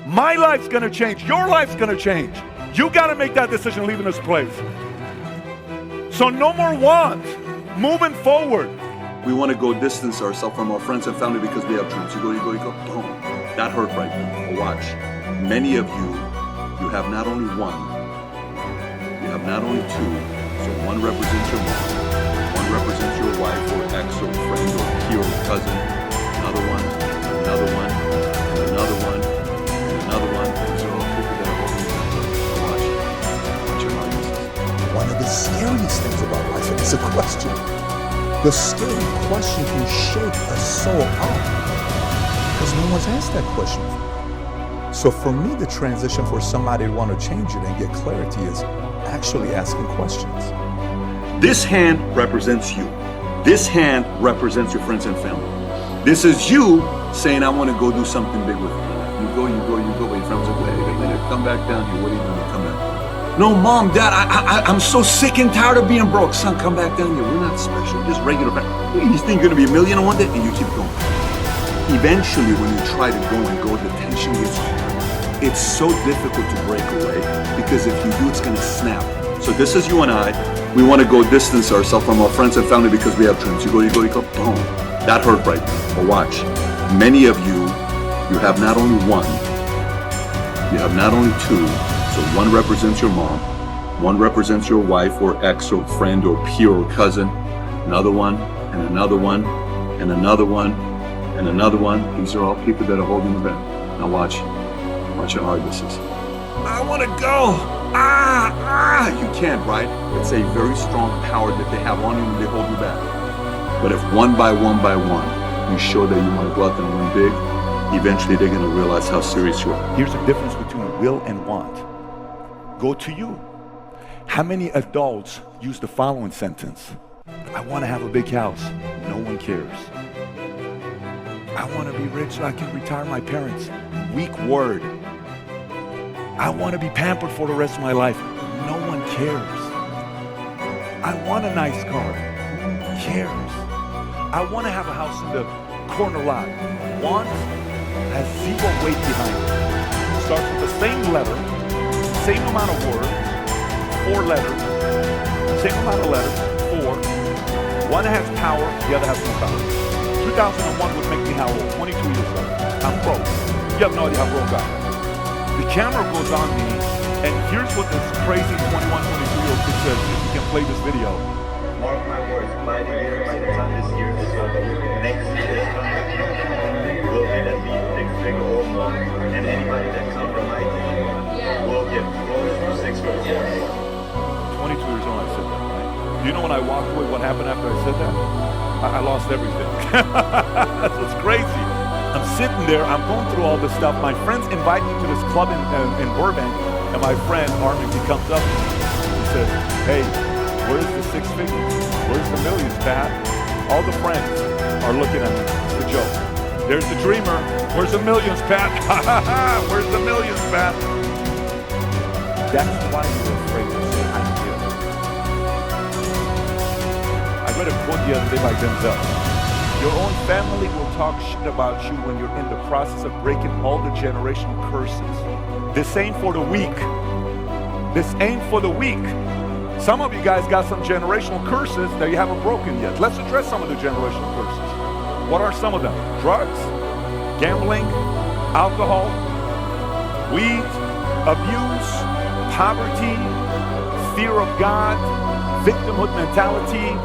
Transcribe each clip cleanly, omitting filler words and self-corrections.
My life's gonna change. Your life's gonna change. You gotta make that decision leaving this place. So no more want. Moving forward. We want to go distance ourselves from our friends and family because we have dreams. You go, boom. That hurt right there. But watch. Many of you, you have not only one, you have not only two. So one represents your mom, one represents your wife or ex or friend or peer or cousin, another one, another one, and another one, and another one. These are all people that are holding you back. Watch. Watch your heart. One of the scariest things about life is a question. The scary question can shake a soul up because no one's asked that question. So for me, the transition for somebody to want to change it and get clarity is actually asking questions. This hand represents you. This hand represents your friends and family. This is you saying, I want to go do something big with you. You go, but your friends are like, wait, come back down here. What are you doing? Come back. No, Mom, Dad, I'm so sick and tired of being broke. Son, come back down here. We're not special, just regular. You think you're going to be a millionaire one day? And you keep going. Eventually, when you try to go, the tension gets hard. It's so difficult to break away because if you do, it's going to snap. So this is you and I. We want to go distance ourselves from our friends and family because we have dreams. You go, boom. That hurt right there. But watch. Many of you, you have not only one, you have not only two. So one represents your mom, one represents your wife or ex or friend or peer or cousin, another one, and another one, and another one, and another one. These are all people that are holding you back. Now watch how hard this is. I want to go. You can't, right? It's a very strong power that they have on you and they hold you back. But if one by one, you show that you want to go out there and win big, eventually they're going to realize how serious you are. Here's the difference between will and want. Go to you. How many adults use the following sentence? I want to have a big house. No one cares. I want to be rich so I can retire my parents. Weak word. I want to be pampered for the rest of my life. No one cares. I want a nice car. Who cares? I want to have a house in the corner lot. Want has zero weight behind it. Starts with the same letter, same amount of words, 4 letters, same amount of letters, 4. One has power, the other has no power. 2001 would make me how old? 22 years old. I'm broke. You have no idea how broke I am. The camera goes on me, and here's what this crazy 21, 22-year-old kid says, if you can play this video. Mark my words, by the time this year is over, next year is coming, we'll get at least 6 figure or more, and anybody that comes from my team will get close to 6 figures or more. 22 years old, I said that, right? Do you know when I walked away, what happened after I said that? I lost everything. That's what's crazy. I'm sitting there, I'm going through all this stuff. My friends invite me to this club in Burbank, and my friend Armin, he comes up to me. He says, hey, where's the 6 figures? Where's the millions, Pat? All the friends are looking at me. It's a joke. There's the dreamer. Where's the millions, Pat? Where's the millions, Pat? That's why you're afraid to say, I'm here. I read a quote the other day by Denzel. Your own family will talk shit about you when you're in the process of breaking all the generational curses. This ain't for the weak. This ain't for the weak. Some of you guys got some generational curses that you haven't broken yet. Let's address some of the generational curses. What are some of them? Drugs, gambling, alcohol, weed, abuse, poverty, fear of God, victimhood mentality.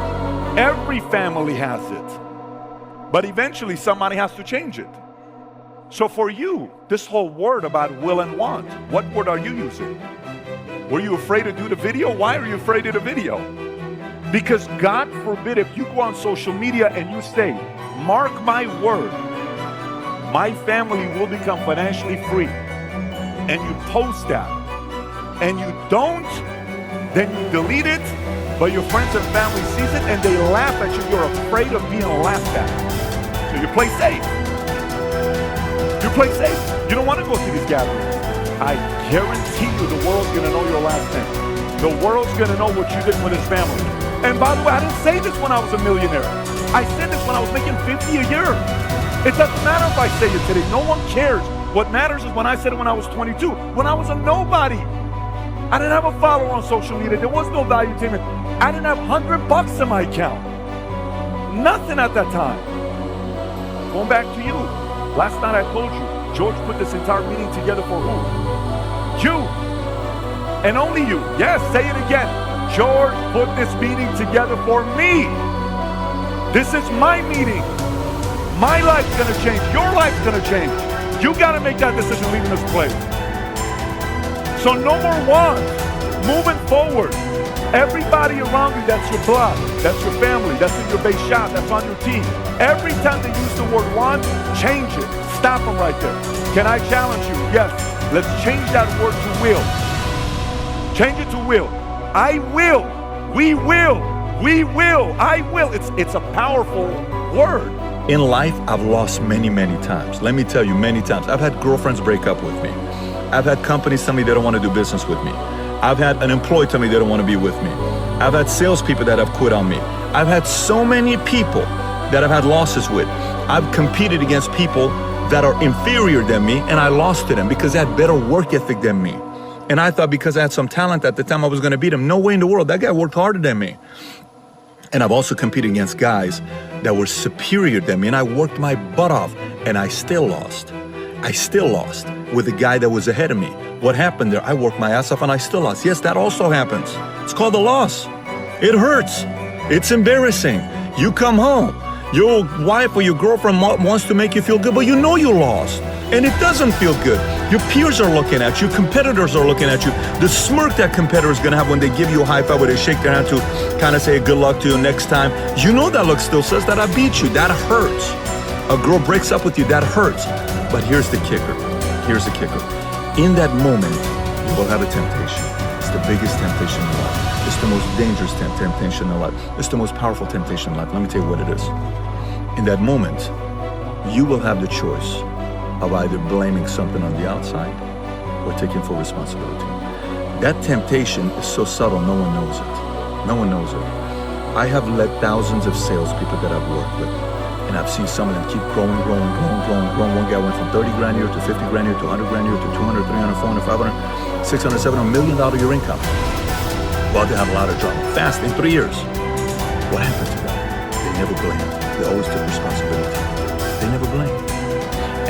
Every family has it. But eventually somebody has to change it. So for you, this whole word about will and want, what word are you using? Were you afraid to do the video? Why are you afraid of the video? Because God forbid if you go on social media and you say, mark my word, my family will become financially free, and you post that, and you don't, then you delete it, but your friends and family sees it and they laugh at you. You're afraid of being laughed at. So you play safe. You play safe. You don't want to go to these gatherings. I guarantee you the world's going to know your last name. The world's going to know what you did with his family. And by the way, I didn't say this when I was a millionaire. I said this when I was making $50 a year. It doesn't matter if I say it today. No one cares. What matters is when I said it when I was 22, when I was a nobody. I didn't have a follower on social media. There was no value to me. I didn't have $100 in my account. Nothing at that time. Going back to you. Last night I told you, George put this entire meeting together for who? You. And only you. Yes, say it again. George put this meeting together for me. This is my meeting. My life's gonna change. Your life's gonna change. You gotta make that decision leaving this place. So no more wants. Moving forward. Everybody around you, that's your blood, that's your family, that's in your base shop, that's on your team. Every time they use the word want, change it. Stop them right there. Can I challenge you? Yes. Let's change that word to will. Change it to will. I will. We will. We will. I will. It's a powerful word. In life, I've lost many times. Let me tell you, many times. I've had girlfriends break up with me. I've had companies tell me they don't want to do business with me. I've had an employee tell me they don't want to be with me. I've had salespeople that have quit on me. I've had so many people that I've had losses with. I've competed against people that are inferior than me, and I lost to them because they had better work ethic than me. And I thought because I had some talent at the time I was going to beat them. No way in the world. That guy worked harder than me. And I've also competed against guys that were superior than me, and I worked my butt off, and I still lost. I still lost with the guy that was ahead of me. What happened there? I worked my ass off and I still lost. Yes, that also happens. It's called a loss. It hurts. It's embarrassing. You come home. Your wife or your girlfriend wants to make you feel good, but you know you lost. And it doesn't feel good. Your peers are looking at you. Competitors are looking at you. The smirk that competitor is going to have when they give you a high five, where they shake their hand to kind of say good luck to you next time. You know that look still says that I beat you. That hurts. A girl breaks up with you. That hurts. But here's the kicker. Here's the kicker. In that moment, you will have a temptation. It's the biggest temptation in life. It's the most dangerous temptation in life. It's the most powerful temptation in life. Let me tell you what it is. In that moment, you will have the choice of either blaming something on the outside or taking full responsibility. That temptation is so subtle, no one knows it. No one knows it. I have led thousands of salespeople that I've worked with, and I've seen some of them keep growing. One guy went from 30 grand a year to 50 grand a year to 100 grand a year to 200, 300, 400, 500, 600, 700, $1 million a year income. Well, they had a lot of drama. Fast, in 3 years. What happened to them? They never blamed. They always took responsibility. They never blamed.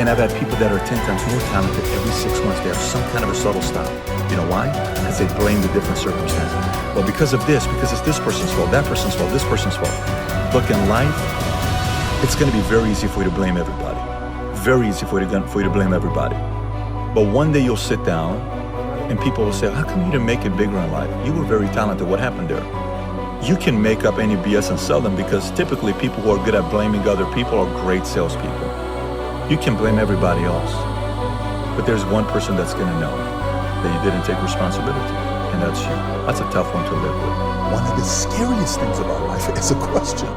And I've had people that are 10 times more talented. Every 6 months, they have some kind of a subtle style. You know why? Because they blame the different circumstances. Well, because of this, because it's this person's fault, that person's fault, this person's fault. Look, in life, it's going to be very easy for you to blame everybody. Very easy for you to blame everybody. But one day you'll sit down and people will say, how come you didn't make it bigger in life? You were very talented. What happened there? You can make up any BS and sell them, because typically people who are good at blaming other people are great salespeople. You can blame everybody else, but there's one person that's going to know that you didn't take responsibility, and that's you. That's a tough one to live with. One of the scariest things about life is a question.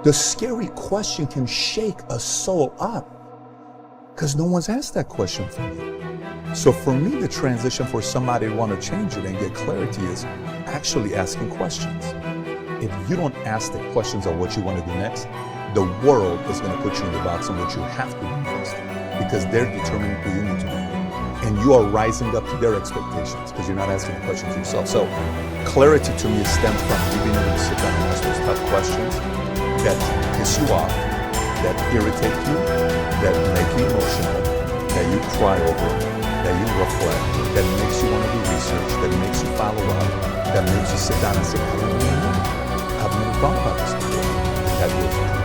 The scary question can shake a soul up because no one's asked that question for you. So for me, the transition for somebody to want to change it and get clarity is actually asking questions. If you don't ask the questions of what you want to do next, the world is going to put you in the box on what you have to do next, because they're determining who you need to be. And you are rising up to their expectations because you're not asking the questions yourself. So clarity to me stems from you being able to sit down and ask those tough questions that piss you off, that irritate you, that make you emotional, that you cry over, that you reflect, that makes you want to do research, that makes you follow up, that makes you sit down and say, I don't really know. I've never thought about this before. And that will come.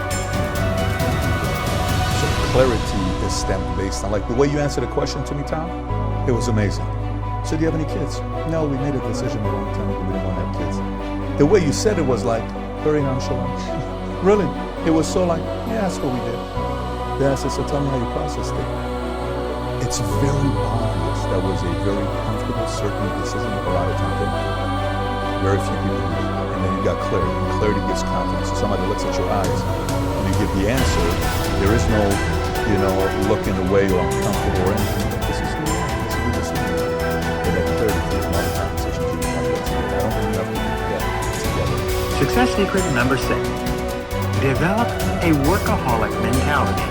So clarity is stemmed based on, like the way you answered the question to me, Tom, it was amazing. So do you have any kids? No, we made a decision a long time ago, we didn't want to have kids. The way you said it was like very nonchalant. Really, it was so like, yeah, that's what we did. Then I said, so tell me how you processed it. It's very obvious that was a very comfortable, certain decision with a lot of time. Very few people do. And then you got clarity. And clarity gives confidence. So somebody looks at your eyes and you give the answer. There is no, looking away or uncomfortable or anything. But this is who you are. This is who this is. And that clarity takes more of a conversation to you. I don't think you have to do that together. Success secret number 6. Develop a workaholic mentality.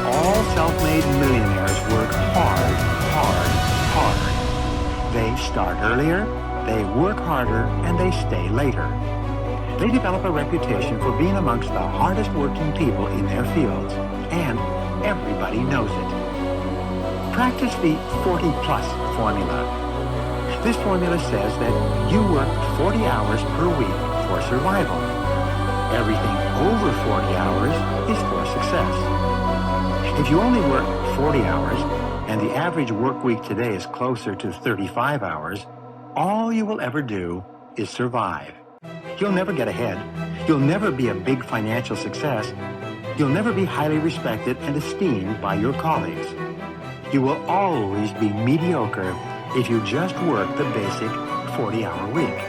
All All self-made millionaires work hard, hard, hard. They start earlier, they work harder, and they stay later. They develop a reputation for being amongst the hardest working people in their fields, and everybody knows it. Practice the 40-plus formula. This formula says that you work 40 hours per week for survival. Everything over 40 hours is for success. If you only work 40 hours, and the average work week today is closer to 35 hours, all you will ever do is survive. You'll never get ahead. You'll never be a big financial success. You'll never be highly respected and esteemed by your colleagues. You will always be mediocre if you just work the basic 40-hour week.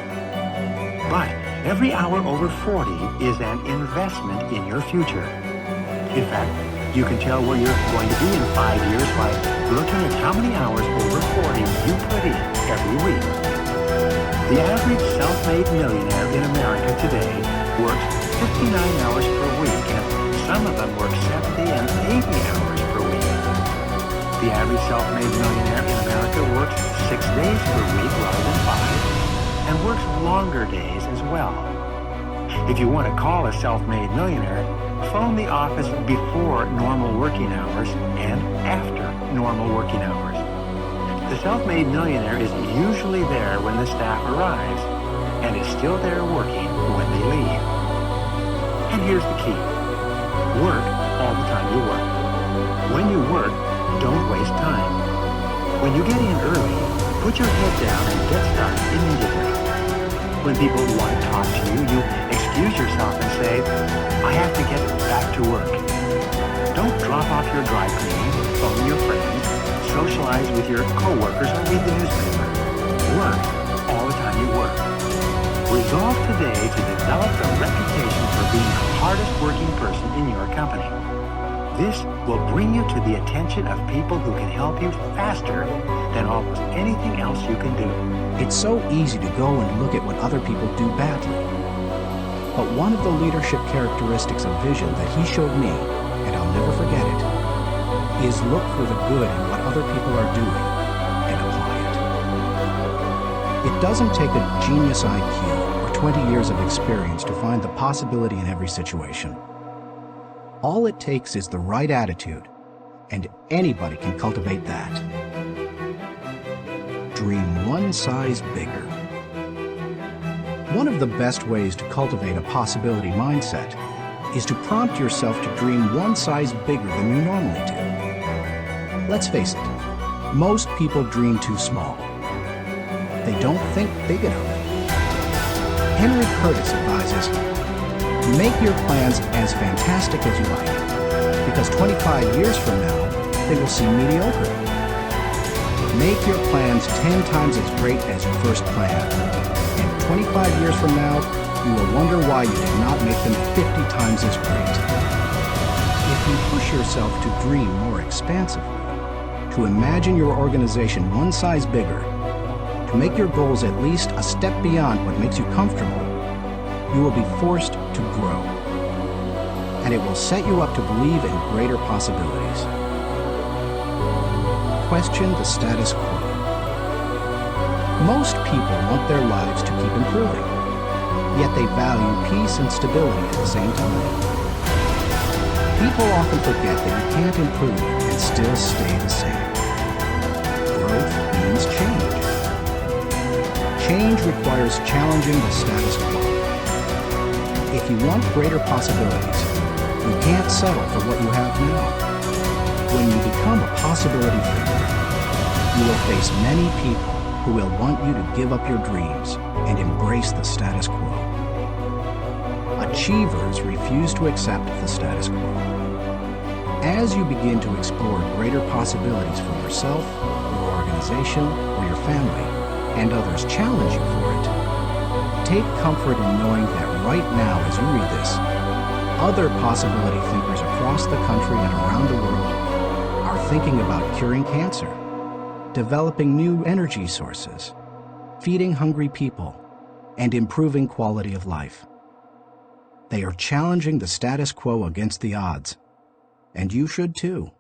But every hour over 40 is an investment in your future. In fact, you can tell where you're going to be in 5 years by looking at how many hours over 40 you put in every week. The average self-made millionaire in America today works 59 hours per week, and some of them work 70 and 80 hours per week. The average self-made millionaire in America works 6 days per week rather than 5, and works longer days as well. If you want to call a self-made millionaire, phone the office before normal working hours and after normal working hours. The self-made millionaire is usually there when the staff arrives and is still there working when they leave. And here's the key. Work all the time you work. When you work, don't waste time. When you get in early, put your head down and get started immediately. When people want to talk to you, you excuse yourself and say, I have to get back to work. Don't drop off your dry cleaning, phone your friends, socialize with your coworkers, or read the newspaper. Work all the time you work. Resolve today to develop a reputation for being the hardest working person in your company. This will bring you to the attention of people who can help you faster than almost anything else you can do. It's so easy to go and look at what other people do badly. But one of the leadership characteristics of vision that he showed me, and I'll never forget it, is look for the good in what other people are doing and apply it. It doesn't take a genius IQ or 20 years of experience to find the possibility in every situation. All it takes is the right attitude, and anybody can cultivate that. Dream one size bigger. One of the best ways to cultivate a possibility mindset is to prompt yourself to dream one size bigger than you normally do. Let's face it, most people dream too small. They don't think big enough. Henry Curtis advises, make your plans as fantastic as you like, because 25 years from now, they will seem mediocre. Make your plans 10 times as great as you first planned, and 25 years from now, you will wonder why you did not make them 50 times as great. If you push yourself to dream more expansively, to imagine your organization one size bigger, to make your goals at least a step beyond what makes you comfortable, you will be forced to grow. And it will set you up to believe in greater possibilities. Question the status quo. Most people want their lives to keep improving, yet they value peace and stability at the same time. People often forget that you can't improve and still stay the same. Growth means change. Change requires challenging the status quo. If you want greater possibilities, you can't settle for what you have now. When you become a possibility thinker, you will face many people who will want you to give up your dreams and embrace the status quo. Achievers refuse to accept the status quo. As you begin to explore greater possibilities for yourself, your organization, or your family, and others challenge you for it, take comfort in knowing that right now as you read this, other possibility thinkers across the country and around the world are thinking about curing cancer, developing new energy sources, feeding hungry people, and improving quality of life. They are challenging the status quo against the odds, and you should too.